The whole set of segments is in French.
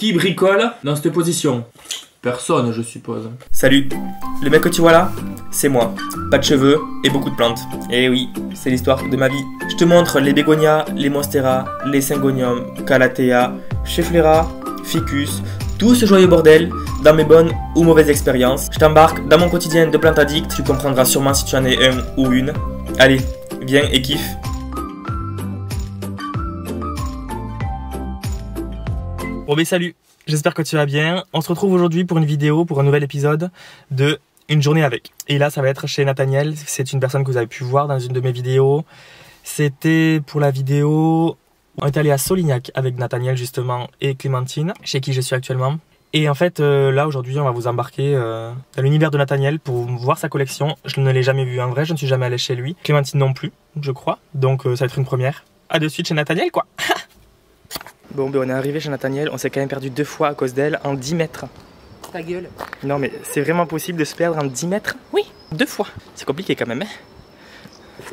Qui bricole dans cette position? Personne, je suppose. Salut, le mec que tu vois là, c'est moi. Pas de cheveux et beaucoup de plantes. Et oui, c'est l'histoire de ma vie. Je te montre les bégonias, les monsteras, les syngoniums, calathea, schefflera, ficus, tout ce joyeux bordel dans mes bonnes ou mauvaises expériences. Je t'embarque dans mon quotidien de plante addict, tu comprendras sûrement si tu en es un ou une. Allez, viens et kiffe. Bon ben salut, j'espère que tu vas bien. On se retrouve aujourd'hui pour une vidéo, pour un nouvel épisode de Une journée avec. Et là ça va être chez Nathaniel, c'est une personne que vous avez pu voir dans une de mes vidéos. C'était pour la vidéo... On est allé à Solignac avec Nathaniel justement et Clémentine, chez qui je suis actuellement. Et en fait là aujourd'hui on va vous embarquer dans l'univers de Nathaniel pour voir sa collection. Je ne l'ai jamais vu en vrai, je ne suis jamais allé chez lui. Clémentine non plus, je crois. Donc ça va être une première. À de suite chez Nathaniel quoi. Bon ben on est arrivé chez Nathaniel, on s'est quand même perdu 2 fois à cause d'elle en 10 mètres. Ta gueule. Non mais c'est vraiment possible de se perdre en 10 mètres? Oui. 2 fois. C'est compliqué quand même hein.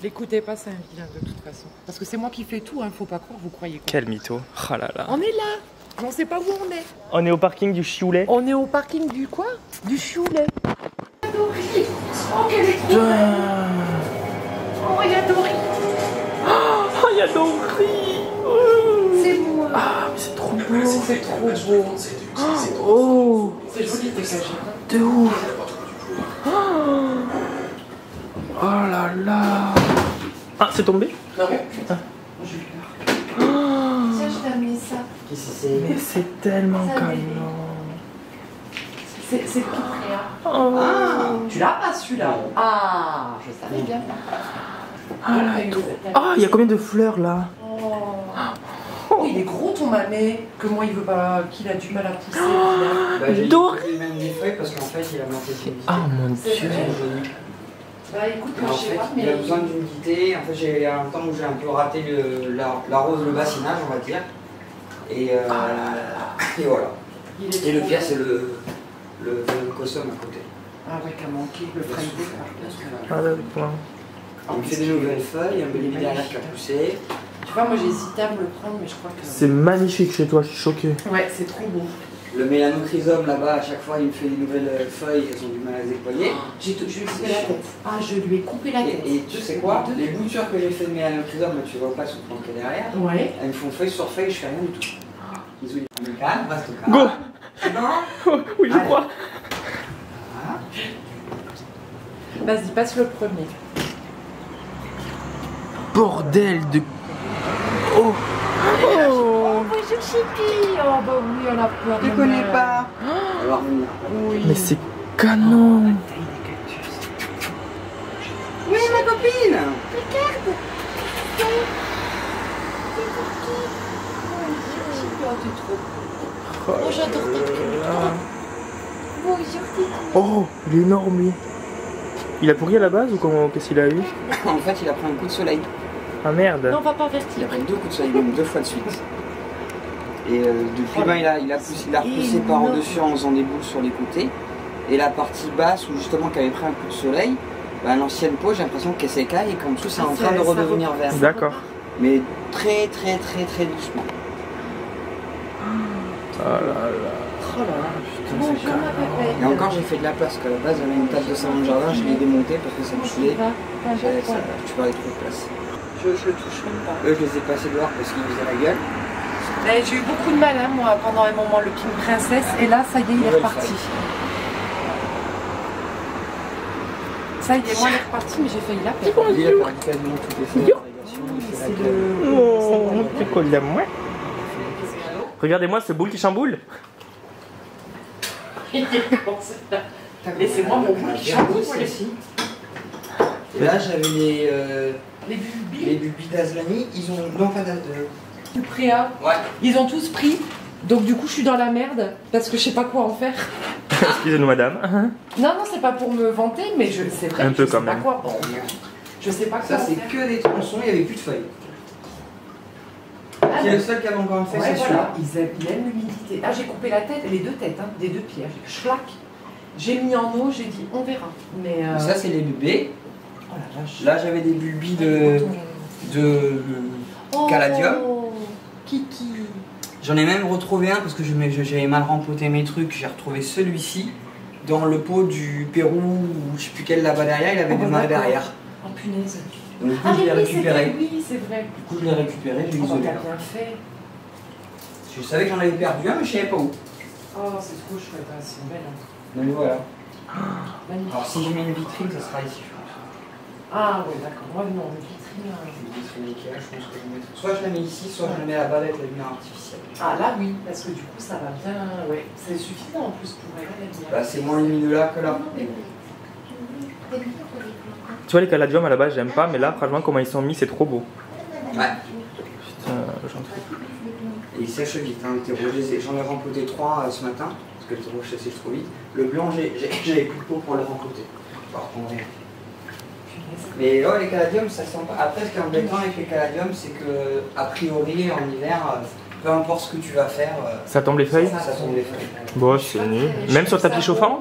L'écoutez pas, c'est un vilain de toute façon. Parce que c'est moi qui fais tout, hein, faut pas croire, vous croyez quoi. Quel mytho. Oh là là. On est là. On sait pas où on est. On est au parking du Chiolet. On est au parking du quoi? Du Chiolet. Dory. Oh quelle est trop belle. Oh il y a Dory. Oh il y a Dory. C'est moi. Ah mais c'est trop beau. C'est trop beau. Oh. C'est joli dégagé. De ouf. Oh là là. Ah c'est tombé? Non. Ah. J'ai eu peur. Tiens, je t'ai amené ça. Qu'est-ce que c'est? Mais c'est tellement canon. C'est le Kipréa. Oh. Ah, tu l'as pas celui-là? Ah, je savais bien. Ah là et tout. Ah il y a combien de fleurs là? Oh, il est gros ton mamet, que moi il veut pas, qu'il a du mal à pousser. J'ai Dory. même des feuilles parce qu'en fait il a manqué de Ah mon dieu. Bah écoute, En moi je sais fait, pas, il mais... a besoin d'humidité. En fait, j'ai un temps où j'ai un peu raté la rose, le bassinage, on va dire. Et, et voilà. Il est Et le trop pire, beau. c'est le cossum à côté. Ah ouais, qu'a manqué, le Friday. Ah d'accord. On fait des nouvelles feuilles, un bébé derrière qui a poussé. Tu vois, moi j'ai hésité à me le prendre, mais je crois que... C'est magnifique chez toi, je suis choqué. Ouais, c'est trop beau. Le mélanochrysome là-bas, à chaque fois, il me fait des nouvelles feuilles, elles ont du mal à se déployer. Je lui ai coupé la tête. Ah, je lui ai coupé la tête. Et tu sais quoi? Les boutures que j'ai fait de mélanochrysome, tu vois pas sur le plan qui est derrière, Ouais. elles me font feuille sur feuille, je fais rien du tout. Bisous, on est calme, reste au calme. Go. Non. Oui je crois. Voilà. Vas-y, passe le premier. Bordel de... Oh. Oh, bonjour Chipi. Oh bah oui, on a peur. Je ne connais pas. Alors, Oui. Mais c'est canon. oui, ma copine. Oh, j'adore ta queue. Bonjour Titi. Oh, il est énorme lui. Il a pourri à la base ou comment, qu'est-ce qu'il a eu? En fait, il a pris un coup de soleil. Ah merde. Non, on va pas Il a vertir. pris 2 coups de soleil, même 2 fois de suite. Et depuis, ben, il a repoussé par en-dessus en faisant des boules sur les côtés. Et la partie basse, où justement, qui avait pris un coup de soleil, ben, l'ancienne peau, j'ai l'impression qu'elle s'écaille et qu'en dessous, c'est en train de redevenir vert. D'accord. Mais très, très, très, très doucement. Oh là là. Oh là là. Bonjour ma pépette. Et encore, j'ai fait de la place, parce qu'à la base, j'avais une table de salon de jardin, je l'ai démontée parce que ça me saoulait. Tu parlais trop de place. Je le touche même pas. Eux, je les ai passés dehors parce qu'ils faisaient la gueule. Mais j'ai eu beaucoup de mal, hein, moi, pendant un moment, le King Princess, et là, ça y est, il est reparti. Ça y est, moi, il est reparti, mais j'ai failli la perdre. Lui, il a perdu quasiment toutes les feuilles d'irrigation, il fait la gueule. Oh, c'est quoi de moi? Regardez-moi ce boule qui chamboule. Laissez-moi mon boule qui chamboule aussi. Et là, j'avais Les bulbis, les bulbis d'Azlani, ils ont... Non, pas d'Azlani. du Préa, Ouais. ils ont tous pris. Donc du coup, je suis dans la merde, parce que je sais pas quoi en faire. Excusez-nous madame. Non, non, c'est pas pour me vanter, mais c'est vrai Un que peu je quand sais pas même. quoi. Bon, je sais pas quoi Ça, en c'est faire. que des tronçons, il n'y avait plus de feuilles. Ah, C'est le seul qui avait encore une feuille, ouais, c'est voilà, celui-là. ils aiment l'humidité. Ah, j'ai coupé la tête, les 2 têtes, hein, des 2 pieds. Schlac. J'ai mis en eau, j'ai dit on verra. Mais Ça, c'est les bébés. oh la vache. Là, j'avais des bulbis de Oh, caladium. Kiki. J'en ai même retrouvé un parce que j'avais mal rempoté mes trucs. J'ai retrouvé celui-ci dans le pot du Pérou ou je sais plus quel là-bas derrière. Il avait démarré derrière. Oh punaise. Donc, du coup, je l'ai récupéré. Oui, c'est vrai. Du coup, je l'ai récupéré, je l'ai isolé. T'as bien fait. Je savais que j'en avais perdu un, mais je savais pas où. Oh, c'est trop chouette, hein, c'est une belle. Hein. Donc voilà. Magnifique. Alors si je mets une vitrine, ça sera ici, je pense. Ah ouais, d'accord. Moi, non, une vitrine. Une vitrine Ikea, je pense que je vais mettre. Soit je la mets ici, soit je la mets là-bas avec la lumière artificielle. Ah là, oui, parce que du coup, ça va bien. Ouais, c'est suffisant en plus pour elle. Bah, c'est moins lumineux là que là. Tu vois, les caladiums à la base, j'aime pas, mais là, franchement, comment ils sont mis, c'est trop beau. Ouais. Putain, j'en trouve. Et il sèche vite, hein, j'en ai rempoté 3 ce matin, parce que le rouge ça sèche trop vite. Le blanc, j'avais plus de peau pour le rempoter. Mais là, les caladiums, ça sent pas. Après, ce qui est embêtant avec les caladiums, c'est que, a priori, en hiver, peu importe ce que tu vas faire, Ça tombe les feuilles? ça tombe les feuilles. Bon, c'est nul. Même sur le tapis chauffant?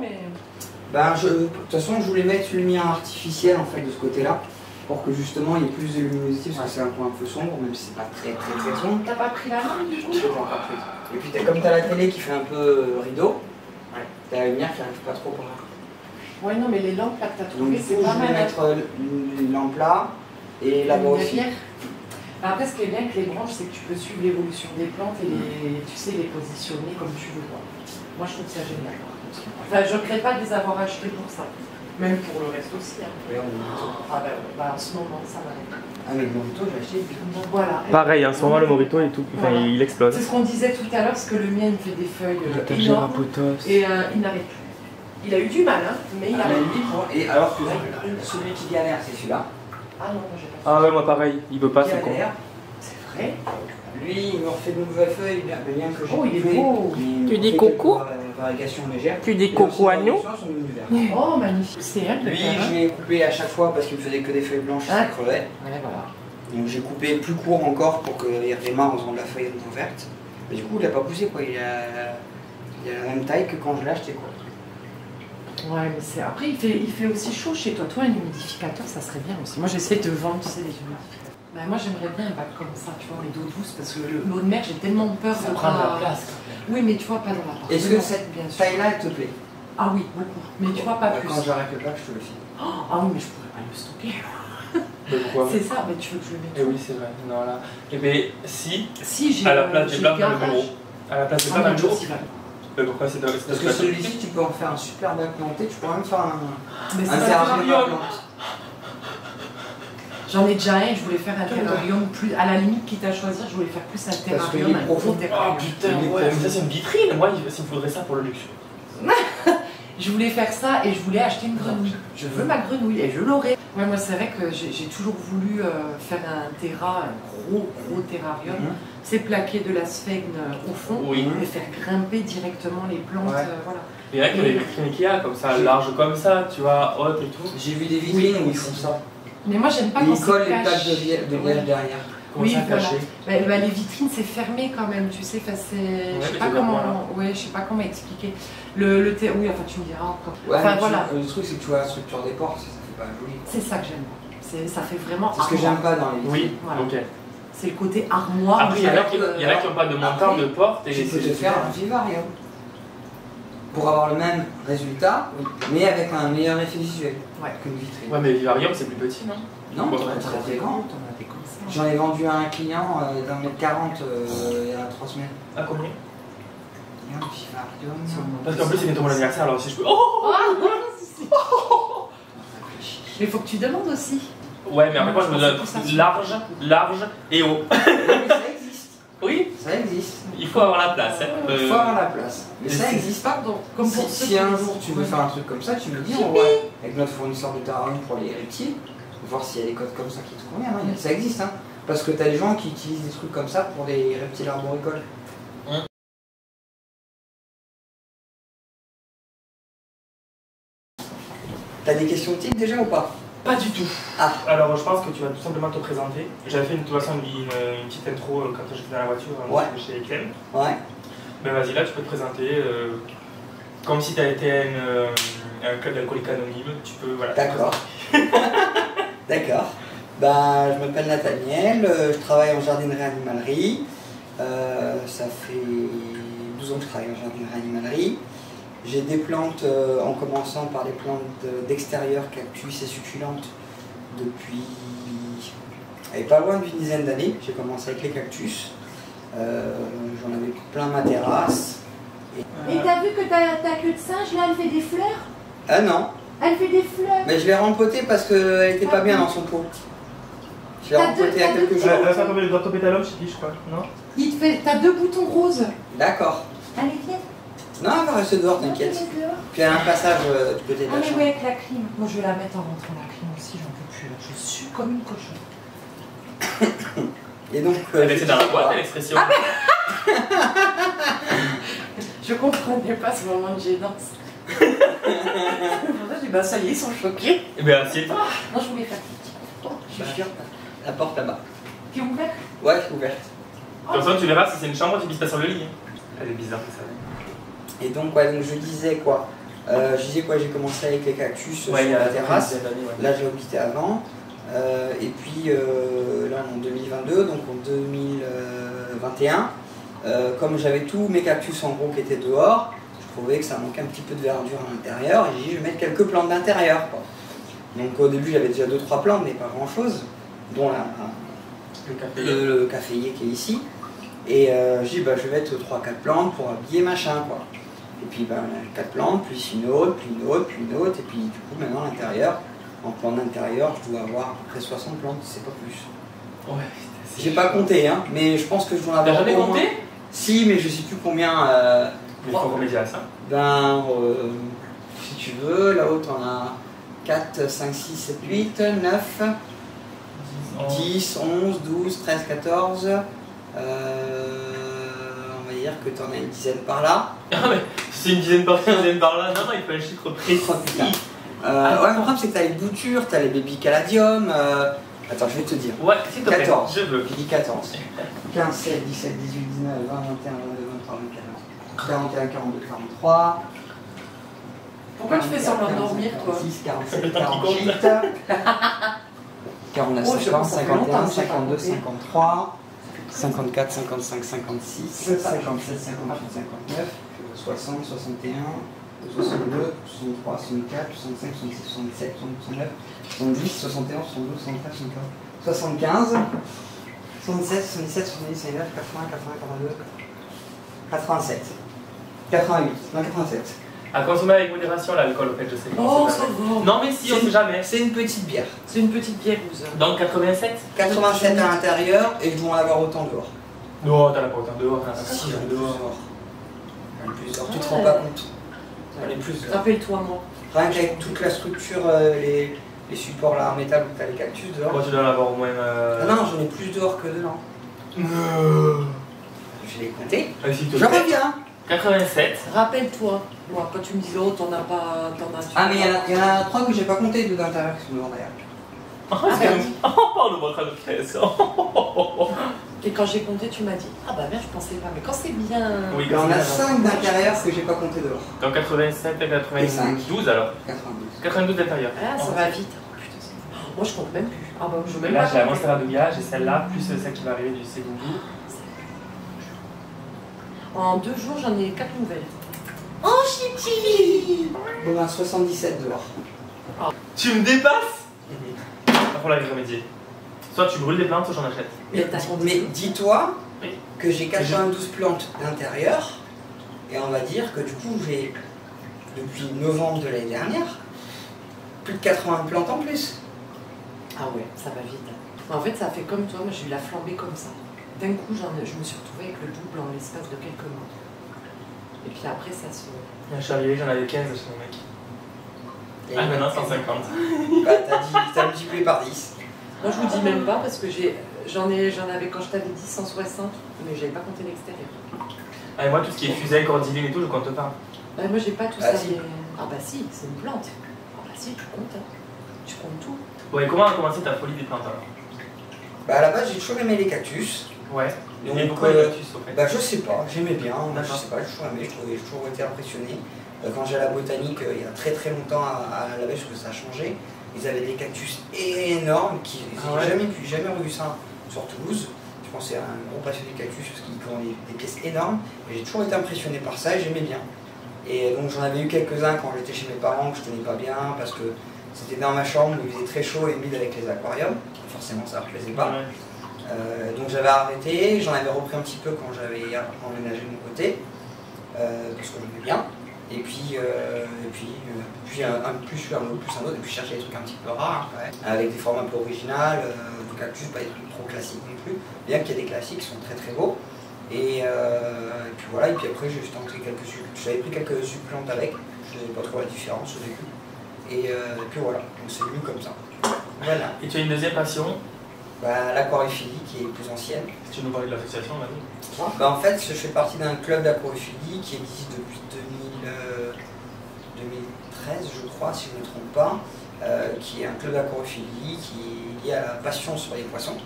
Ben, de toute façon, je voulais mettre une lumière artificielle en fait de ce côté-là, pour que justement il y ait plus de luminosité, parce que c'est un coin un peu sombre, même si c'est pas très sombre. T'as pas pris la lampe du coup? Et puis comme t'as la télé qui fait un peu rideau, t'as la lumière qui arrive pas trop par là. Ouais, non, mais les lampes là que t'as Donc trouvées, du c'est coup, pas je vais mal. mettre une lampe là, et là-bas aussi. Après, ce qui est bien avec les branches, c'est que tu peux suivre l'évolution des plantes et tu sais, les positionner comme tu veux. Quoi. Moi, je trouve ça génial. Enfin, je ne regrette pas de les avoir achetés pour ça. Même pour le reste aussi. Hein. Oui, on est Ah bah, en ce moment, ça va. Ah, mais le Morito, j'ai acheté. Donc, voilà. Pareil, en ce moment, le Morito et tout, enfin, il explose. C'est ce qu'on disait tout à l'heure, parce que le mien, il fait des feuilles L'étagère à énormes. potos. Et il n'arrête plus. Il a eu du mal, hein, mais il a Et alors que celui qui galère, c'est celui-là. Ah non, moi j'ai pas fait. Ah ouais, moi pareil, il veut pas, Qui c'est con. galère. C'est vrai. Lui, il me refait de nouvelles feuilles, bien que j'ai Oh, il est coupé. beau. Tu dis coucou? Variations légères. Tu dis coucou à nous? Oh, magnifique. C'est un peu Lui, clair, hein. je l'ai coupé à chaque fois parce qu'il me faisait que des feuilles blanches et Ah. ça crevait. Ouais, voilà. Donc j'ai coupé plus court encore pour qu'il redémarre en faisant de la feuille verte. Mais du coup, il n'a pas poussé quoi. Il a la même taille que quand je l'ai acheté quoi. Ouais, mais c'est. Après, il fait aussi chaud chez toi. Toi, un humidificateur, ça serait bien aussi. Moi, j'essaie de vendre, tu sais, des humidificateurs. Bah, moi, j'aimerais bien un bac comme ça, tu vois, mais d'eau douce, parce que l'eau de mer, j'ai tellement peur de prendre pas- la place. Oui, mais tu vois, pas dans la Est-ce que cette bien sûr. taille-là, elle te plaît? Ah oui, beaucoup. Mais tu vois, pas Bah, plus. quand j'arrête le bac, je te le file. Ah oui, mais je pourrais pas le stocker. Pourquoi? C'est ça, mais tu veux que je le mette Eh où? oui, c'est vrai. Non, là. Eh bien, si, Si, j'ai. à la place des j'ai blagues dans le garage. bureau. À la place des Ah, blagues dans mais le bureau. aussi, voilà. Pourquoi c'est Parce que celui-ci, tu peux en faire un super bac planté. Tu pourrais même faire Mais un c'est terrarium pas à plantes. J'en ai déjà un, je voulais faire un terrarium plus. À la limite, quitte à choisir, je voulais faire plus un qu'il terrarium, est un gros profond. terrarium. Oh putain, ouais, ça c'est une vitrine. Moi, il me faudrait ça pour le luxe. Je voulais faire ça et je voulais acheter une grenouille. Je veux ma grenouille et je l'aurai. Ouais, moi c'est vrai que j'ai toujours voulu faire un terra, un gros terrarium. C'est plaquer de la sphène au fond Oui. et faire grimper directement les plantes. Ouais. Voilà. Il y en a qui ont des vitrines Ikea comme ça, larges comme ça, tu vois, hautes et tout. J'ai vu des vitrines où ils font ça. Mais moi j'aime pas Et quand ils collent c'est les plaques caché. de liège derrière. Comment Oui, ça voilà. caché? Bah, les vitrines c'est fermé quand même, tu sais, je sais mais pas c'est comment, normal, ouais, je sais pas comment expliquer. Oui, enfin tu me diras encore. Ouais, Enfin mais voilà, le truc, c'est que tu vois la structure des portes, ça fait pas joli. c'est ça que j'aime. Ça fait vraiment. C'est ce que j'aime pas dans les vitrines. Oui, Voilà. ok. C'est le côté armoire. Après, il y en a alors qui que- n'ont pas de montant de porte et Tu peux te c'est faire un vivarium pour avoir le même résultat, mais avec un meilleur effet visuel qu'une vitrine. Ouais, mais vivarium c'est plus petit, non? Non, Bon, c'est très grand. On a des comme ça. J'en ai vendu à un client d'1m40 il y a 3 semaines. À combien? Il y a un vivarium. Parce qu'en plus, c'est bientôt mon anniversaire, alors si je peux. Oh! Mais il faut que tu demandes aussi. Ouais, mais après, moi, je me C'est pour ça. donne large et haut. Oui, mais ça existe. Oui, Ça existe. il faut avoir la place. Hein. Il faut avoir la place. Mais ça c'est- existe. Pardon. Comme pour ceux Si qui- un jour tu veux faire un truc comme ça, tu me dis, on va avec notre fournisseur de terrarium pour les reptiles, voir s'il y a des codes comme ça qui te conviennent. Hein. Ça existe, hein. Parce que tu as des gens qui utilisent des trucs comme ça pour des reptiles arboricoles. T'as des questions types déjà ou pas? Pas du tout. Ah. Alors, je pense que tu vas tout simplement te présenter. J'avais fait de toute façon une petite intro quand j'étais dans la voiture chez Clem. Ouais. Ben vas-y, là, tu peux te présenter comme si tu as été un club d'alcoolique anonyme. Tu peux, voilà. D'accord. D'accord. Bah, je m'appelle Nathaniel, je travaille en jardinerie animalerie. Ça fait 12 ans que je travaille en jardinerie animalerie. J'ai des plantes, en commençant par les plantes d'extérieur, cactus et succulentes, depuis pas loin d'une dizaine d'années. J'ai commencé avec les cactus. J'en avais plein ma terrasse. Et t'as vu que ta queue de singe, là, elle fait des fleurs? Ah non, Elle fait des fleurs. mais je l'ai rempotée parce qu'elle était pas bien dans son pot. Je l'ai rempotée il y a quelques jours. Elle va faire tomber le doigt de pétalum, je sais je crois, non? Il te fait. T'as 2 boutons roses. D'accord. Allez, viens. Non, elle va rester dehors, t'inquiète. Puis elle a un passage du côté de Ah, la mais chambre. oui, avec la clim. Moi, je vais la mettre en rentrant la clim aussi, j'en peux plus. Là. Je suis comme une cochonne. Et donc, C'est dans la boîte l'expression. Je comprenais pas ce moment de gênance. Pour ça, j'ai dit, bah ça y est, ils sont choqués. Et bien, assieds-toi. Non, je voulais faire petit. Je suis sûre. la porte là-bas. Qui est ouverte? Ouais, c'est ouverte. De toute façon, tu verras si c'est une chambre, tu pisses pas sur le lit. Elle est bizarre, ça. Et donc, ouais, donc je disais quoi j'ai commencé avec les cactus sur Ouais, il y a la terrasse. ouais. Là, j'ai habité avant. Et puis là, en 2022, donc en 2021, comme j'avais tous mes cactus en gros qui étaient dehors, je trouvais que ça manquait un petit peu de verdure à l'intérieur. Et j'ai dit, je vais mettre quelques plantes d'intérieur. Donc au début, j'avais déjà 2-3 plantes, mais pas grand-chose, dont le caféier qui est ici. Et j'ai dit, bah, je vais mettre 3-4 plantes pour habiller machin, quoi. Et puis, 4 plantes, plus une autre, puis une autre, puis une autre. Et puis, du coup, maintenant, à l'intérieur, en plantes d'intérieur, je dois avoir à peu près 60 plantes, c'est pas plus. Ouais, J'ai pas compté, hein, mais je pense que je dois en T'as avoir jamais au moins. compté? Si, mais je sais plus combien. Mais il faut remédier à ça. Si tu veux, là-haut, t'en as 4, 5, 6, 7, 8, 9, 10, 11, 12, 13, 14. On va dire que t'en as une dizaine par là. Ah, mais c'est une dizaine par là, une dizaine par là. Non, non, il faut un chiffre précis. Oh, putain. Ouais, le problème, c'est que t'as les boutures, t'as les baby caladium. Attends, je vais te dire. Ouais, s'il te plaît. 14. Je veux. J'ai dit 14. 15, 16, 17, 18, 19, 20, 21, 22, 23, 24, 41, 42, 43. Pourquoi tu fais semblant de dormir, toi? 46, 47, 48. 49, Oh, je 50, pense que ça fait 51, longtemps que j'ai pas 52, compté. 53, 54, 55, 56, 57, 58, 59, 60, 61, 62, 63, 64, 65, 66, 67, 69, 70, 71, 72, 73, 75, 76, 77, 70, 79, 80, 80, 82, 87, 88, non 87. À consommer avec modération l'alcool, au fait, je sais pas. Oh, c'est ça pas vrai. va. Non, mais si, on sait jamais. C'est une petite bière. C'est une petite bièreuse. Donc 87? 87 à l'intérieur et je dois en avoir autant dehors. Non, t'en as pas autant dehors. Hein. Si, Si, j'en ai plus dehors. dehors. J'en ai plus dehors. Tu te rends pas compte. J'en ai plus dehors. Rappelle-toi, moi. Rien qu'avec toute la structure, les supports là en métal où t'as les cactus dehors. Bon, tu dois en avoir au moins. Ah non, j'en ai plus dehors que dedans. Je l'ai compté. S'il te Je plaît. reviens. 87. Rappelle-toi. Moi, quand tu me disais, oh, t'en as pas. Ah, mais il y en a 3 que j'ai pas compté de d'intérieur qui sont devant derrière. Parle de votre adresse. Et quand j'ai compté, tu m'as dit, ah bah merde, je pensais pas. Mais quand c'est bien. Oui, Il y en a 5 d'intérieur que j'ai pas compté dehors. Donc 87 et 92 alors. 92. 92 d'intérieur. Ah, ça va vite. Oh, putain, c'est- moi, je compte même plus. Ah bah, je veux même Là, pas. j'ai la compter. Monstera de Bia, j'ai celle-là, plus celle qui va arriver du Segundo. En 2 jours, j'en ai 4 nouvelles. Oh, Chiti! Bon, ben 77 dehors. Tu me dépasses. Il va falloir y remédier. Soit tu brûles des plantes, soit j'en achète. Mais t'as compté. Mais dis-toi Oui. que j'ai 92 plantes d'intérieur et on va dire que du coup j'ai depuis novembre de l'année dernière plus de 80 plantes en plus. Ah ouais, ça va vite. En fait, ça fait comme toi, moi j'ai eu la flambée comme ça. D'un coup, je me suis retrouvée avec le double en l'espace de quelques mois. Et puis après, ça se. Je suis arrivé, j'en avais 15 chez mon mec. Et Ah, maintenant 150. bah, t'as multiplié par 10. Moi, je vous dis même pas parce que j'en avais quand je t'avais dit 160, mais j'avais pas compté l'extérieur. Ah, et moi, tout ce qui est fusée, cordyline et tout, je compte pas. Bah, moi, j'ai pas tout Ah, ça. si. Mais... Ah bah si, c'est une plante. Ah bah si, tu comptes. Hein. Tu comptes tout. Ouais, comment a commencé ta folie des plantes alors? Bah à la base j'ai toujours aimé les cactus. Ouais. Donc, Et pourquoi les cactus au fait? Bah je sais pas, j'aimais bien, moi, je D'accord. sais pas, j'ai toujours aimé, j'ai toujours été impressionné. Quand j'ai à la botanique, il y a très très longtemps à la base, parce que ça a changé, ils avaient des cactus énormes qui Ah ouais. j'ai jamais revu ça sur Toulouse. pense que c'est un gros passionné de cactus parce qu'ils ont des pièces énormes. Et j'ai toujours été impressionné par ça et j'aimais bien. Et donc j'en avais eu quelques-uns quand j'étais chez mes parents que je tenais pas bien parce que c'était dans ma chambre où il faisait très chaud et humide avec les aquariums. Forcément ça ne me plaisait pas. Donc j'avais arrêté, j'en avais repris un petit peu quand j'avais emménagé de mon côté. Parce que j'aimais bien. Et puis un plus vers l'autre, plus un autre, et puis chercher des trucs un petit peu rares, avec des formes un peu originales, du cactus, pas des trucs trop classiques non plus, bien qu'il y ait des classiques qui sont très très beaux. Et puis voilà, et puis après j'ai tenté quelques succulentes, j'avais pris quelques succulentes avec, je n'avais pas trop la différence au début. Et puis voilà, donc c'est venu comme ça. Voilà. Et tu as une deuxième passion? L'aquariophilie qui est plus ancienne. Si tu nous parlais de l'association, vas-y. En fait, je fais partie d'un club d'aquariophilie qui existe depuis 2013, je crois, si je ne me trompe pas, qui est un club d'aquariophilie qui est lié à la passion sur les poissons,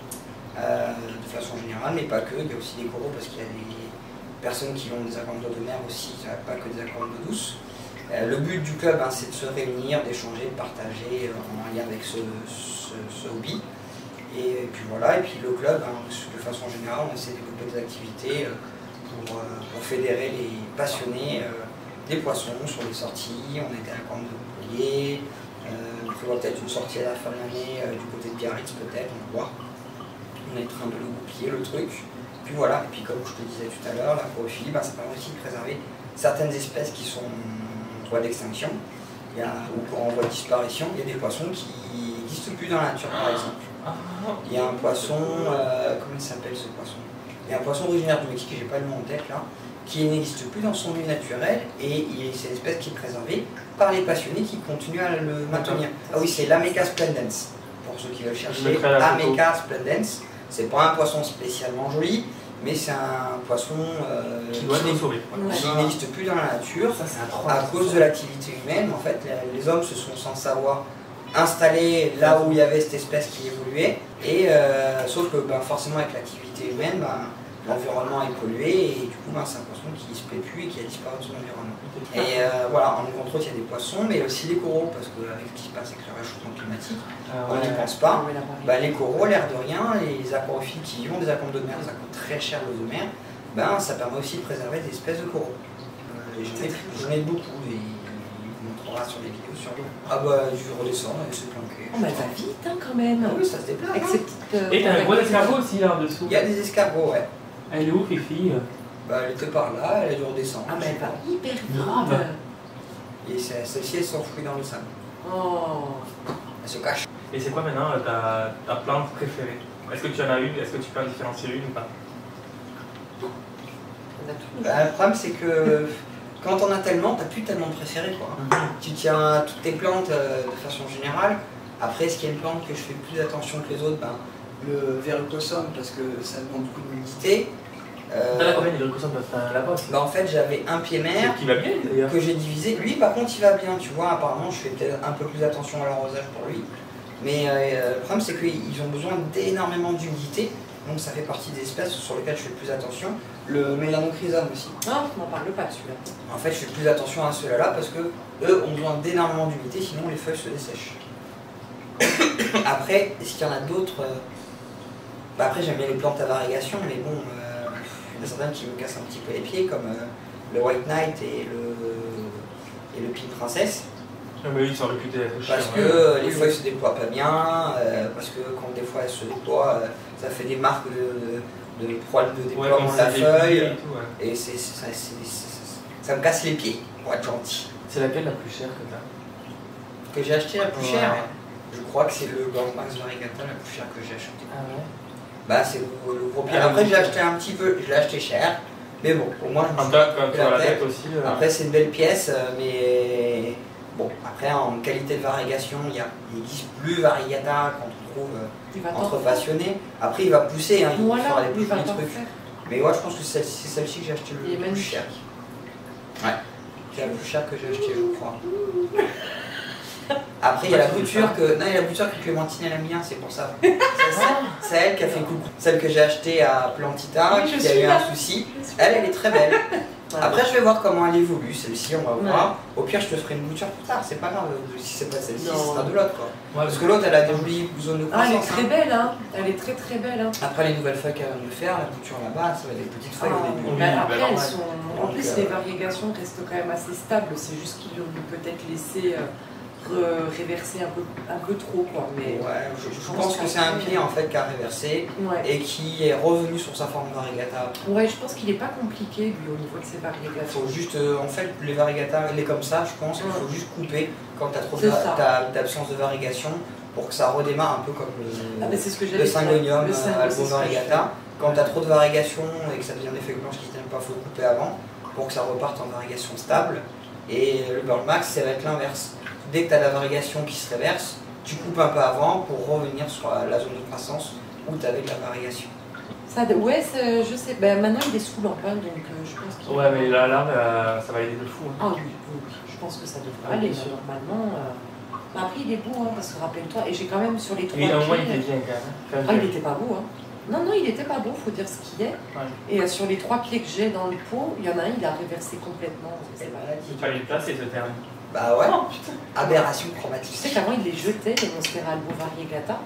de façon générale, mais pas que. Il y a aussi des coraux parce qu'il y a des personnes qui ont des aquariums d'eau de mer aussi, pas que des aquariums d'eau douce. Le but du club, c'est de se réunir, d'échanger, de partager en lien avec ce hobby. Et puis voilà, et puis le club, de façon générale, on essaie de développer des activités pour fédérer les passionnés des poissons sur les sorties. On était à la Corne de Montpellier, on prévoit peut-être une sortie à la fin de l'année du côté de Biarritz peut-être, on va voir. On est en train de le goupiller le truc. Puis voilà, et puis comme je te disais tout à l'heure, l'aquariophilie, ça permet aussi de préserver certaines espèces qui sont en voie d'extinction ou en voie de disparition. Il y a des poissons qui n'existent plus dans la nature par exemple. Il y a un poisson, comment il s'appelle ce poisson? Il y a un poisson originaire du Mexique, j'ai pas le nom en tête là, qui n'existe plus dans son milieu naturel et c'est une espèce qui est préservée par les passionnés qui continuent à le maintenir. Ah oui, c'est l'Ameca splendens, pour ceux qui veulent chercher. Ameca splendens, c'est pas un poisson spécialement joli, mais c'est un poisson qui n'existe plus dans la nature à cause de l'activité humaine. En fait, les hommes se sont sans savoir installés là où il y avait cette espèce qui évoluait, et sauf que forcément avec l'activité humaine, l'environnement est pollué et du coup c'est un poisson qui ne se plaît plus et qui a disparu de son environnement. Et voilà, en contre autres il y a des poissons, mais aussi les coraux, parce qu'avec ce qui se passe avec le réchauffement climatique, on n'y pense pas. Les coraux, l'air de rien, les aquariophiles qui ont des aquariums de mer, ça coûte très cher l'eau de mer, ça permet aussi de préserver des espèces de coraux. J'en ai beaucoup. Sur les vidéos sur l'eau. Je redescends et c'est planqué. Ça va vite quand même. Oui, ça se déplace. Avec ces petites, et t'as un gros escargot aussi là en dessous. Il y a des escargots, ouais. Elle est où, Fifi? Elle était par là, elle a dû redescendre. Elle va hyper vite. Et celle-ci, elle s'enfuit dans le sable. Oh. Elle se cache. Et c'est quoi maintenant ta plante préférée? Est-ce que tu en as une? Est-ce que tu peux en différencier une ou pas? Le problème, c'est que quand on a tellement, t'as plus tellement de préférés quoi. Tu tiens à toutes tes plantes de façon générale. Après, est-ce qu'il y a une plante que je fais plus attention que les autres? Le verrucosum, parce que ça demande beaucoup d'humidité. T'as combien de verrucosum là-bas? En fait, j'avais un pied mère qui va bien d'ailleurs, que j'ai divisé. Lui, par contre, il va bien, tu vois. Apparemment, je fais peut-être un peu plus attention à l'arrosage pour lui. Mais le problème, c'est qu'ils ont besoin d'énormément d'humidité. Donc ça fait partie des espèces sur lesquelles je fais plus attention. Le mélanochrysum aussi. Non, tu m'en parles pas de celui-là. En fait, je fais plus attention à ceux-là parce que eux ont besoin d'énormément d'humidité, sinon les feuilles se dessèchent. Après, est-ce qu'il y en a d'autres? Après, j'aime bien les plantes à variegation, mais bon, il y en a certaines qui me cassent un petit peu les pieds, comme le White Knight et le Pink Princess. Mais ils sont réputés être chers. Parce que les feuilles se déploient pas bien, parce que quand des fois elles se déploient, ça fait des marques de poils de déploiement de la feuille. Et ça me casse les pieds, pour être gentil. C'est laquelle la plus chère que tu as? Que j'ai acheté la plus chère? Je crois que c'est le Grand Max Variegata la plus chère que j'ai acheté. Ah ouais? C'est le gros pire. Après, j'ai acheté un petit peu, je l'ai acheté cher. Mais bon, au moins je me suis la tête aussi. Après, c'est une belle pièce, mais bon, après en qualité de variegation, il existe plus Variegata qu'on trouve entre passionnés. Après, il va pousser, il va faire les plus petits trucs. Mais ouais, je pense que c'est celle-ci que j'ai acheté le plus cher. Ouais, c'est la plus chère que j'ai acheté, je crois. Après, il y a la bouture que. Non, il y a la bouture que Clémentine elle aime bien, c'est pour ça. C'est elle qui a fait coucou. Celle que j'ai achetée à Plantita, qui a eu un souci. Elle est très belle. Après, je vais voir comment elle évolue. Celle-ci, on va voir. Au pire, je te ferai une bouture plus tard. C'est pas grave. Si c'est pas celle-ci, ce sera de l'autre. Parce que l'autre, elle a des jolies zones de croissance. Elle est très belle, hein. Elle est très très belle. Hein. Après, les nouvelles feuilles qu'elle va me faire, la bouture là-bas, ça va être des petites feuilles au début. Mais après, elles sont. En plus, les variégations restent quand même assez stables. C'est juste qu'ils ont peut-être laissé réverser un peu trop, quoi. Mais ouais, je pense que c'est un pied en fait qui a réversé et qui est revenu sur sa forme variegata. Ouais, je pense qu'il n'est pas compliqué lui au niveau de ses variegations. Il faut juste, en fait, les variegata, elle est comme ça, je pense qu'il faut juste couper quand tu as trop d'absence de variegation pour que ça redémarre un peu comme le Syngonium Albo variegata. Quand tu as trop de variegation et que ça devient des feuilles blanches qui ne tiennent pas, il faut couper avant pour que ça reparte en variegation stable. Et le Burl Max, ça va être l'inverse. Dès que tu as la variegation qui se réverse, tu coupes un peu avant pour revenir sur la zone de croissance où tu avais de la variegation. Ça, ouais, je sais. Ben, maintenant, il est sous lampe, hein, donc je pense qu'il... Ouais, mais là, ça va aider de fou. Hein. Ah oui, je pense que ça devrait aller, normalement. Après, il est beau, hein, parce que rappelle-toi, et j'ai quand même sur les 3 pieds... Et au moins, il était bien quand même. Ah, il était pas beau, hein. Non, non, il était pas beau, faut dire ce qu'il est. Ouais. Et sur les 3 pieds que j'ai dans le pot, il y en a un, il a réversé complètement. C'est maladie. Il fallait le placer, ce terme. Bah ouais, oh, aberration chromatique. Tu sais qu'avant il les jetait, les Monstera Albo variegata.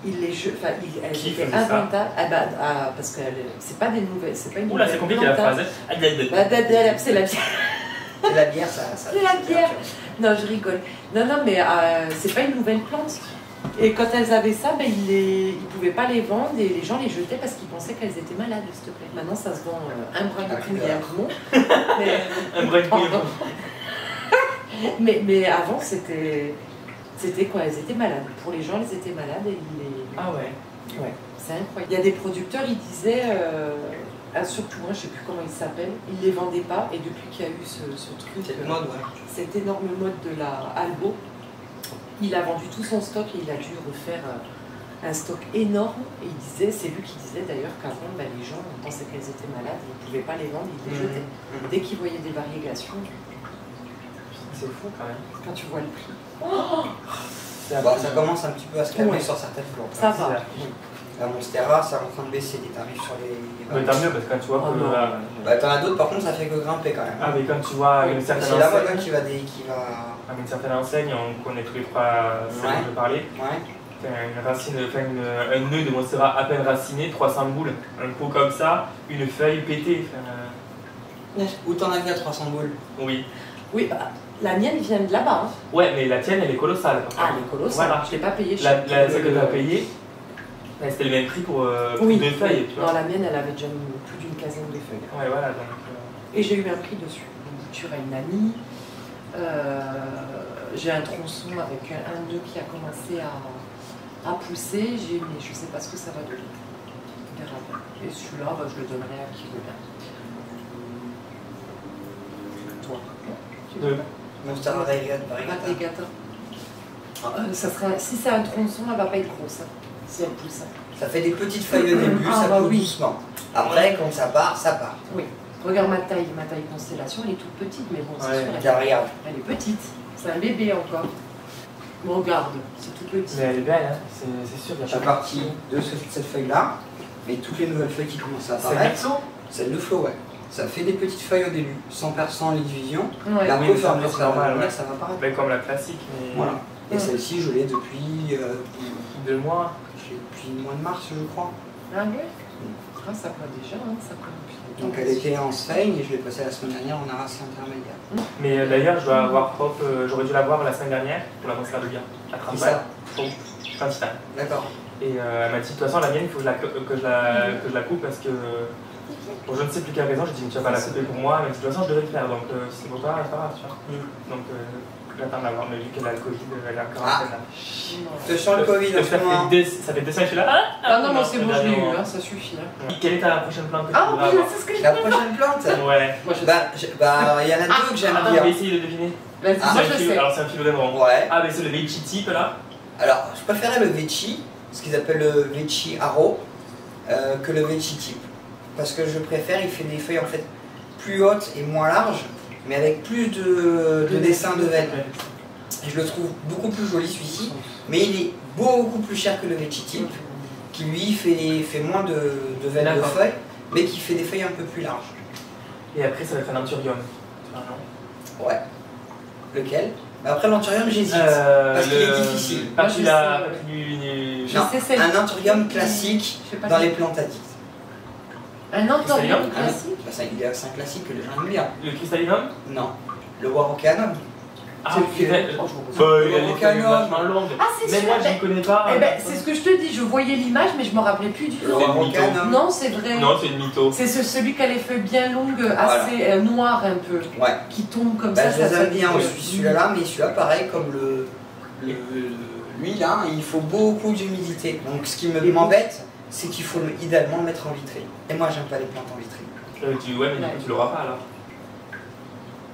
Il les jetait, enfin, elles étaient inventables. Ah bah, parce que c'est pas des nouvelles, c'est pas une nouvelle. Oula, c'est compliqué la phrase. C'est la bière. C'est la bière, ça. C'est la bière. Non, je rigole. Non, non, mais c'est pas une nouvelle plante. Et quand elles avaient ça, ben, ils pouvaient pas les vendre et les gens les jetaient parce qu'ils pensaient qu'elles étaient malades, s'il te plaît. Maintenant, ça se vend un brin de pouille et un poumon. Un brin de pouille. Mais avant, c'était quoi? Elles étaient malades. Pour les gens, elles étaient malades et ils les... Ah ouais. Ouais, c'est incroyable. Il y a des producteurs, ils disaient, surtout moi, je sais plus comment ils s'appellent, ils les vendaient pas et depuis qu'il y a eu ce truc, cette énorme mode de la Albo, il a vendu tout son stock et il a dû refaire un stock énorme. Et il disait, c'est lui qui disait d'ailleurs qu'avant, ben, les gens pensaient qu'elles étaient malades, ils ne pouvaient pas les vendre, ils les jetaient. Dès qu'ils voyaient des variégations... C'est fou quand même. Quand tu vois le prix. Oh, ça commence un petit peu à se calmer sur certaines plantes. Ça va. La Monstera, c'est en train de baisser les tarifs sur les... Mais tant mieux, parce que quand tu vois que... Bah t'en as d'autres, par contre, ça fait que grimper quand même. Ah, mais quand tu vois une certaine enseigne... C'est la mode qui va... Ah, mais une certaine enseigne, on connaît tous les 3 celles dont je parlais. Ouais. Une racine, un nœud de Monstera à peine raciné, 300 boules. Un pot comme ça, une feuille pétée. Où t'en as vu à 300 boules? Oui. Oui, bah, la mienne vient de là-bas. Hein. Ouais, mais la tienne, elle est colossale. Ah, elle est colossale. Voilà. Je l'ai pas payée. Celle que tu as payée, c'était le même prix pour 2 feuilles. Tu vois. Non, la mienne, elle avait déjà plus d'une quinzaine de feuilles. Ouais, voilà. Donc, et j'ai eu un prix dessus. Une bouture à une amie. J'ai un tronçon avec un nœud qui a commencé à pousser. Je sais pas ce que ça va donner. On verra bien. Et celui-là, bah, je le donnerai à qui veut bien. Toi. Monstera variegata. Ça serait, si c'est un tronçon, elle va pas être grosse. Hein, si elle pousse. Ça fait des petites feuilles au début, ça pousse doucement. Après, quand ça part, ça part. Oui. Regarde ma taille constellation, elle est toute petite, mais bon, c'est sûr. Elle est petite. C'est un bébé encore. Bon, regarde, c'est tout petit. Mais elle est belle, hein, c'est sûr. Je suis parti de cette feuille-là, mais toutes les nouvelles feuilles qui commencent à apparaître. C'est le flow, ouais. Ça fait des petites feuilles au début, sans les divisions. Ouais. La peau, ça va apparaître. Mais comme la classique. Mais... Voilà. Et celle-ci, je l'ai depuis 2 mois. Depuis le mois de mars, je crois. Ah oui. Ah, ça prend déjà, hein, ça prend depuis. Donc elle était en seigne et je l'ai passée la semaine dernière en arraché intermédiaire. Mais d'ailleurs, je dois avoir j'aurais dû l'avoir la semaine dernière pour la Monstera de bien. À 30 balles. Fin titan. D'accord. Et elle m'a dit, de toute façon, la mienne, il faut que je la coupe parce que. Pour je ne sais plus quelle raison, j'ai dit, mais tu vas pas la couper pour moi, mais de toute façon, je devais le faire, donc si c'est pour toi, c'est pas grave, tu vois. Donc j'attends de l'avoir, mais vu qu'elle a le Covid, elle a encore un peu. Tu sens le Covid en ce moment. Ça fait 2 semaines que je suis là. Ah non, c'est bon, je l'ai eu, ça suffit. Quelle est ta prochaine plante que tu voudrais avoir? C'est ce que je La prochaine plante? Ouais. Bah, il y en a 2 que j'aime bien. Je vais essayer de deviner. Moi, je sais. Alors, c'est un philodendron. Ouais. Ah, mais c'est le Vecchi type là? Alors, je préférais le Vecchi, ce qu'ils appellent le Vecchi Aro, que le Vecchi type. Parce que je préfère, il fait des feuilles en fait plus hautes et moins larges, mais avec plus de dessins de veines. Et je le trouve beaucoup plus joli celui-ci, mais il est beaucoup plus cher que le Vecchi type, qui lui fait moins de veines de feuilles, mais qui fait des feuilles un peu plus larges. Et après, ça va être un anthurium. Ouais. Lequel? Bah après l'anthurium, j'hésite. Parce qu'il est difficile. Ah, Moi, tu je l'as. Je Non, sais celle un anthurium qui- classique je sais pas dans si- les plantes addictes. Un anthurium Ah, classique. bah ça, c'est un classique que les gens aiment bien. Le cristallinum? Non. Le Warocanum. Ah, C'est ok. lequel? Il a des feuilles vachement longues. Ah, c'est Mais sûr. moi, je ne connais pas. Eh ben, c'est ce que je te dis, je voyais l'image, mais je me rappelais plus du Le nom. Warocanum. Non, c'est vrai. Non, c'est une mytho. C'est celui qui a les feuilles bien longues, assez noires un peu, Ouais. qui tombe comme Bah, ça. je les ça aime bien fait- aussi, celui-là, mais celui-là, pareil, comme lui là, il faut beaucoup d'humidité. Donc ce qui m'embête, c'est qu'il faut idéalement le mettre en vitrine. Et moi, j'aime pas les plantes en vitrine. Ouais, mais du coup, tu l'auras pas alors.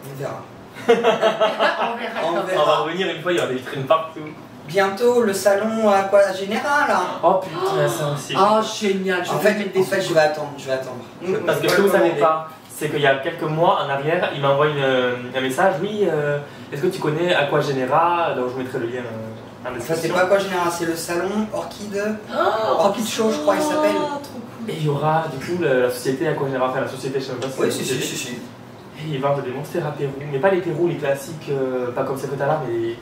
On verra. On verra. On On va verra. revenir une fois, il y aura des vitrines partout. Bientôt, le salon Aqua Général. Là. Oh putain, ça aussi. Ah, génial. En fait, je vais attendre. Parce que ce que vous savez pas, c'est qu'il y a quelques mois en arrière, il m'envoie un message. Oui, est-ce que tu connais Aqua Genera? Donc je vous mettrai le lien en Enfin, c'est description. pas Aqua Général, c'est le salon Orchide. Orchid Show, je crois, il s'appelle. Et il y aura du coup la société Aqua Genera, enfin la société, je sais même pas si Oui, c'est si, une si, société. si, si. Et il va avoir des monstères à Pérou, mais pas les Pérou, les classiques, pas comme ça que t'as là, mais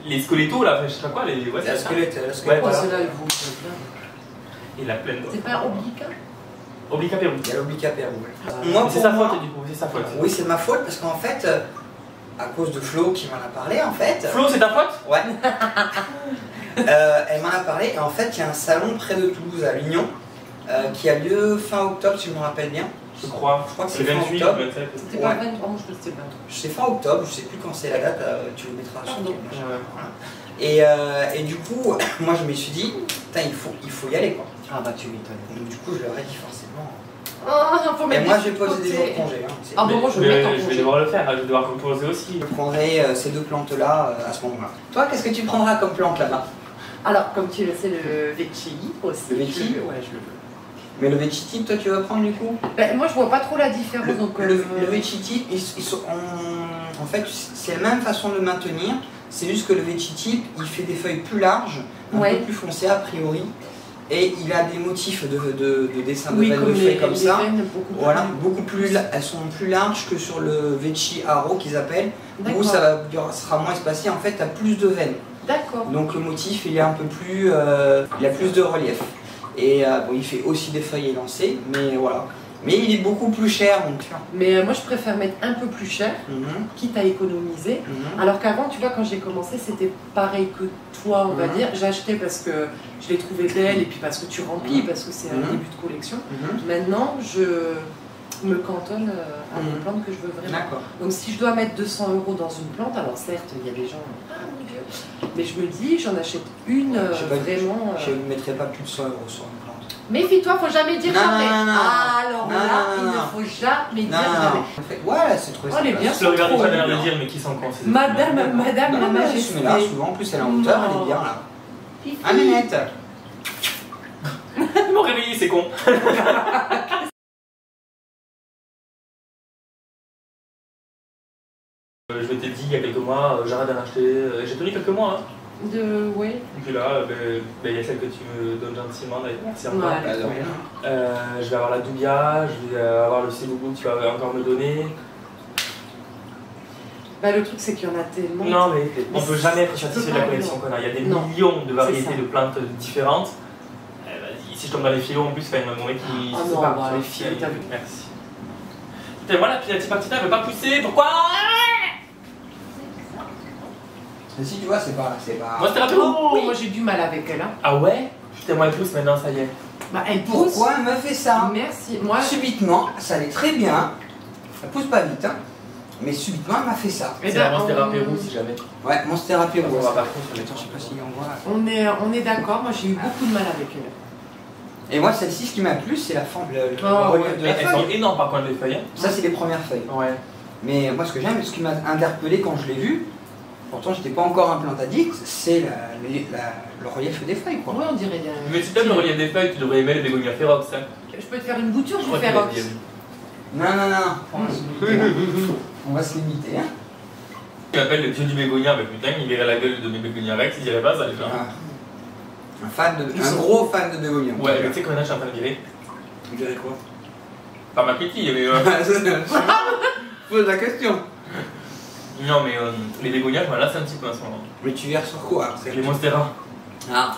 les squelettos là, enfin, je sais pas quoi, les. Ouais, La c'est ça. squelette, la Ouais, squelette. Oh, voilà. ceux-là, ils vont très bien. Il a plein d'autres. C'est pas oblique, hein? Oblique à Pérou. Il y a l'Oblique à Pérou. Mais Moi, c'est pour sa moi, faute du coup, c'est sa faute. oui, c'est ma faute parce qu'en fait, à cause de Flo qui m'en a parlé, en fait. Flo, c'est ta faute? Ouais. Elle m'en a parlé et en fait, il y a un salon près de Toulouse, à Lignon, qui a lieu fin octobre, si je me rappelle bien. Je crois. Je crois que C'est c'est le fin 28 ou octobre. le 27. C'était pas 23, moi je crois que c'était 23. Je sais fin octobre, je sais plus quand c'est la date, tu le mettras sur Pardon. ton machin. Ouais. Voilà. Et du coup, moi je me suis dit, putain, il faut y aller quoi. Ah bah tu m'étonnes. Donc du coup, je leur ai dit forcément. Oh, faut Et mettre moi, des j'ai posé côtés. des jours de congé. Hein. Ah bon, moi je vais Mais mettre en je vais congé. devoir le faire, je vais devoir composer aussi. Je prendrai ces deux plantes-là à ce moment-là. Toi, qu'est-ce que tu prendras comme plante là-bas? Alors, comme tu le sais, le Vecchi aussi. Le Vecchi? Ouais, je le veux. Mais le Vecchi, toi, tu vas prendre du coup? Ben, moi je vois pas trop la différence. Donc, Le Vecchi, en fait, c'est la même façon de le maintenir. C'est juste que le Vecchi, il fait des feuilles plus larges, un Ouais. peu plus foncées a priori. Et il a des motifs de dessin de oui, veines comme de feuilles les, comme les ça. veines beaucoup Voilà, plus- beaucoup plus, elles sont plus larges que sur le Vecchi Haro qu'ils appellent, où D'accord. ça sera moins espacé. En fait, tu as plus de veines. D'accord. Donc le motif, il est un peu plus, il a plus de relief. Et bon, il fait aussi des feuilles élancées, mais voilà. Mais il est beaucoup plus cher, donc. Mais moi je préfère mettre un peu plus cher, quitte à économiser. Alors qu'avant, tu vois, quand j'ai commencé, c'était pareil que toi, on va dire. J'ai acheté parce que je l'ai trouvé belle et puis parce que tu remplis, parce que c'est un début de collection. Maintenant, je me cantonne à des plantes que je veux vraiment. D'accord. Donc si je dois mettre 200 € dans une plante, alors certes, il y a des gens, ah mon Dieu, mais je me dis, j'en achète une Je sais pas, vraiment. Je ne mettrai pas plus de 100 € sur une plante. Méfie-toi, faut jamais dire Non, jamais. non, non, non. Ah, alors Non, là, non, il non, ne non. faut jamais dire Non, jamais. en fait, voilà, c'est trop Oh, elle est bien. Je le regarde trop pas l'air de bien. dire, mais qui sont cons ces Madame, êtres humains. madame, la Non, mais elle se met là, majesté. souvent, en plus elle est en hauteur, elle est bien là. Fifi. Ah, Nénette. Ils m'ont réveillé, c'est con. Je t'ai dit il y a quelques mois, j'arrête d'en acheter. J'ai tenu quelques mois. Hein. Oui. Et puis là, il y a celle que tu me donnes gentiment, d'ailleurs. Merci encore. Ouais. Bah, de rien. Je vais avoir la Doubia, je vais avoir le Céloubou que tu vas encore me donner. Bah, le truc, c'est qu'il y en a tellement. Non, mais on peut jamais être tu peux satisfait de la pas, collection non. qu'on a. Il y a des Non. millions de C'est variétés ça. de plantes différentes. Vas-y, si je tombe dans les filons, en plus, il y a mon mec qui. Ah je sais non, pas, bah, tu vois, les filons, t'as vu. Merci. Putain, voilà, puis la petite Martina, elle veut pas pousser, pourquoi? Mais si tu vois, c'est pas. Moi, c'était rapide. Oh, moi j'ai du mal avec elle. Hein. Ah ouais? Putain, moi, elle pousse maintenant, ça y est. Bah, elle pousse. Pourquoi elle me fait ça? Merci. Moi, Subitement, ça allait très bien. Elle pousse pas vite, hein. Mais subitement, elle m'a fait ça. eh C'est ben, la Monstera on- Pérou, si jamais. Ouais, Monstera On Pérou. va par contre, Attends, je sais pas si on voit. on est d'accord. Moi, j'ai eu beaucoup de mal avec elle. Et moi, celle-ci, ce qui m'a plu, c'est la forme, le Oh, relief ouais. de la Elles sont feuille. énormes par contre, les feuilles. Hein. Ça, c'est les premières feuilles. Ouais. Mais moi, ce que j'aime, ce qui m'a interpellé quand je l'ai vu, pourtant, j'étais pas encore un plant addict, c'est le relief des feuilles, quoi. Ouais, on dirait. Mais si t'aimes le relief des feuilles, tu devrais aimer les bégonias férox. Hein. Je peux te faire une bouture, Je je crois vais qu'il faire a dit. Non, non, non. On va se limiter, hein. Tu m'appelles le dieu du bégonia, mais putain, il verrait la gueule de mes bégonias rex, il dirait pas ça les gens. Un gros fan de bégonia. Ouais, mais tu sais combien je suis en train de virer? Tu dirais quoi? Pas ma critique, mais. Pose la question. Non, mais les bégonias, je m'en lasse un petit peu en ce moment. Mais tu verses sur quoi? Les Monstera. Ah.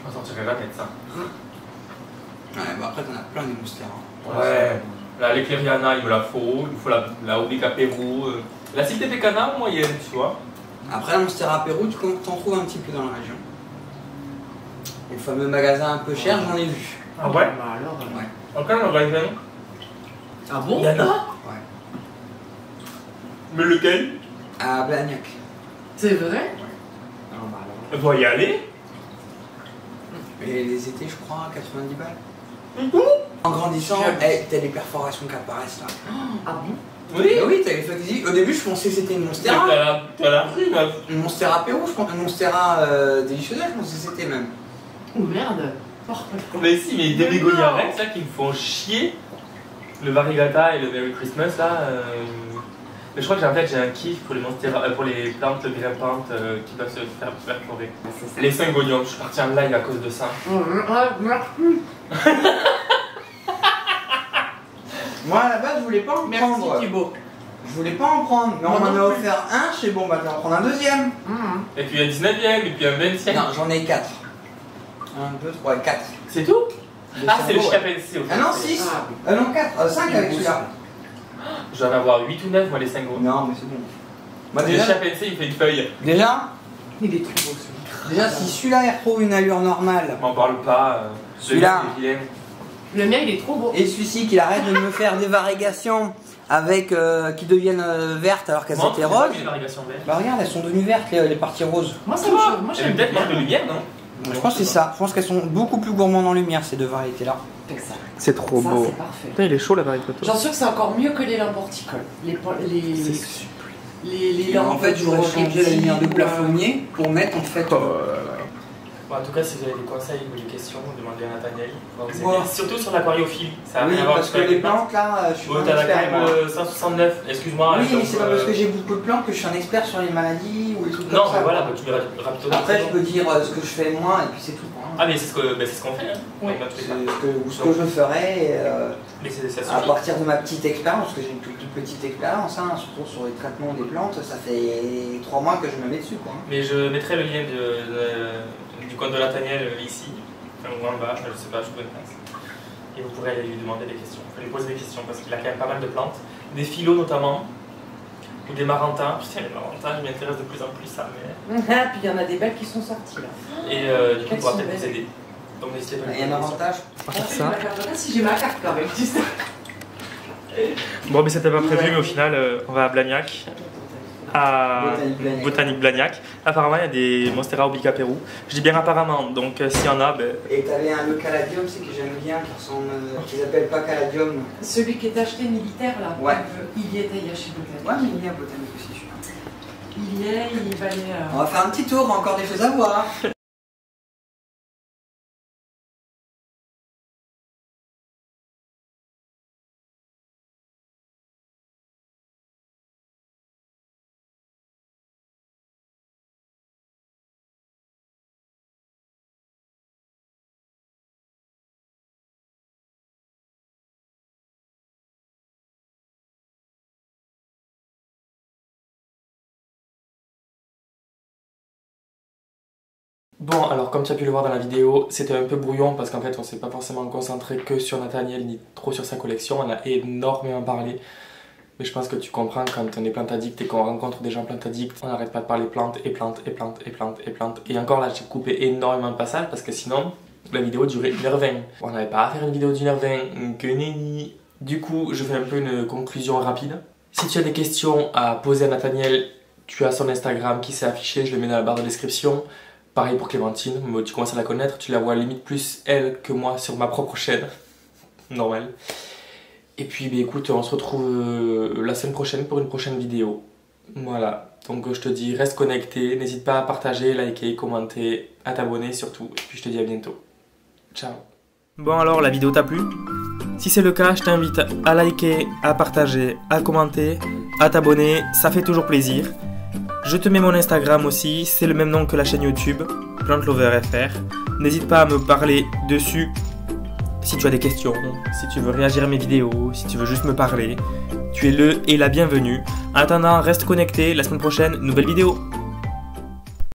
Je m'en sortirai la tête, ça. Ouais, bah après, t'en as plein des Monstera. Ouais. La Leclériana, il me la faut. Il faut la Oblica Pérou. La Cité Pécana, moyenne, tu vois. Après, la Monstera Pérou, tu t'en trouves un petit peu dans la région. Et le fameux magasin un peu cher, j'en ai vu. Ah ouais? Bah alors. Ouais. Encore un magasin. Ah bon? Il y en a? Ouais. Mais lequel? À Blagnac. C'est vrai? Ah bah alors. On doit y aller. Et les étés, je crois, 90 balles. En grandissant, t'as les perforations qui apparaissent là. Ah bon? Oui. Bah oui, t'as les factices. Au début, je pensais que c'était une Monstera. T'as la pris, meuf. Une Monstera Pérou, je pense. Une Monstera délicieuse, je pensais que c'était même. Oh merde! Mais si, mais des bégonias Rex là qui me font chier. Le Variegata et le Merry Christmas là. Mais je crois que j'ai un kiff pour les Monstera, pour les plantes grimpantes qui doivent se faire perforer. Les Syngoniums, je suis parti en live à cause de ça. Ah, merci! Moi, à la base, je voulais pas en Merci prendre. Thibaut. Je voulais pas en prendre, mais on Moi m'en non a plus. offert un. Je sais, bon, bah, je vais en prendre un deuxième. Et puis un 19ème, et puis un 20ème. Non, j'en ai 4. 1, 2, 3, 4. C'est tout? Ah, c'est le Chiapense au fait. Ah non, 6. Ah, Non, 4. 5 avec celui-là. Je dois en avoir 8 ou 9 moi les Syngoniums. Non, mais c'est bon. Moi, Le déjà, Chiapense il fait une feuille. il est trop beau celui-là. déjà, si celui-là il retrouve une allure normale, M'en parle pas. Celui-là. Le mien il est trop beau. et celui-ci qu'il arrête de me faire des variégations avec qui deviennent vertes alors qu'elles étaient roses. Bah regarde, elles sont devenues vertes les parties roses. Moi ça Ça me va. chauffe. Moi Elle j'aime peut-être bien. manque de lumière, non? Je pense que c'est ça. Je pense qu'elles sont beaucoup plus gourmandes en lumière ces deux variétés-là. Fait que ça. C'est trop Ça, beau. c'est parfait. Putain, il est chaud l'appareil photo. J'en suis sûr que c'est encore mieux que les lampes horticoles. Les Et en fait, j'aurais changé la lumière de plafonnier pour mettre en fait. Bon, en tout cas, si vous avez des conseils ou des questions, demandez à Nathaniel. Ouais. Surtout sur l'aquariophilie. Ça a Oui, rien à voir parce que avec les plantes là, je suis Oh, pas un t'en as expert. quand moi. même 169, excuse-moi. Oui, mais donc, c'est pas parce que j'ai beaucoup de plantes que je suis un expert sur les maladies ou les trucs Non, comme ça. mais voilà, bah, tu verras rapidement. Après, je peux dire ce que je fais moi et puis c'est tout. Hein. Ah, mais c'est ce qu'on fait, hein. Oui. Dans tous les C'est cas. ce que je ferais Mais ça à suffit. partir de ma petite expérience, parce que j'ai une toute petite expérience, hein, surtout sur les traitements des plantes, ça fait 3 mois que je me mets dessus. Quoi. Mais je mettrai le lien du compte de Nathaniel ici, ou en bas, je sais pas, je vous pense. Et vous pourrez aller lui demander des questions. Vous lui poser des questions parce qu'il a quand même pas mal de plantes, des phyllos notamment, ou des marantins. Putain, les marantins, je m'intéresse de plus en plus à mais... Ah, puis il y en a des belles qui sont sorties là. Et du coup, Elles on pourra sont peut-être vous belles. aider. Donc n'hésitez pas à Il y a un avantage. Ah, si j'ai ma carte de- si j'ai ma carte quand même, tu sais. Bon, mais c'était pas prévu, mais au final, on va à Blagnac. À Botanique Blagnac. Apparemment, il y a des Monstera Oblica Pérou. Je dis bien apparemment, donc s'il y en a, ben. Et t'avais le caladium, c'est que j'aime bien, qui ressemble, qu'ils appellent pas caladium. Celui qui est acheté militaire là. Ouais. Il y était, il y a chez Botanique. Ouais, mais il y a botanique aussi, je suis là. Il y est, il va aller. On va faire un petit tour, encore des choses à voir. Bon, alors comme tu as pu le voir dans la vidéo, c'était un peu brouillon parce qu'en fait on s'est pas forcément concentré que sur Nathaniel ni trop sur sa collection, on a énormément parlé. Mais je pense que tu comprends quand on est plante addict et qu'on rencontre des gens plantes addicts, on n'arrête pas de parler plantes et plantes et plantes et plantes et plantes. Et encore là j'ai coupé énormément de passages parce que sinon la vidéo durait 1h20. On n'avait pas à faire une vidéo d'1h20, que nenni. Du coup je fais un peu une conclusion rapide. Si tu as des questions à poser à Nathaniel, tu as son Instagram qui s'est affiché, je le mets dans la barre de description. Pareil pour Clémentine, tu commences à la connaître, tu la vois limite plus elle que moi sur ma propre chaîne. Normal. Et puis bah, écoute, on se retrouve la semaine prochaine pour une prochaine vidéo. Voilà, donc je te dis reste connecté, n'hésite pas à partager, liker, commenter, à t'abonner surtout. Et puis je te dis à bientôt. Ciao. Bon alors, la vidéo t'a plu? Si c'est le cas, je t'invite à liker, à partager, à commenter, à t'abonner, ça fait toujours plaisir. Je te mets mon Instagram aussi, c'est le même nom que la chaîne YouTube, PlantLoverFR. N'hésite pas à me parler dessus, Si tu as des questions, si tu veux réagir à mes vidéos, si tu veux juste me parler, tu es le et la bienvenue. En attendant, reste connecté, la semaine prochaine, nouvelle vidéo.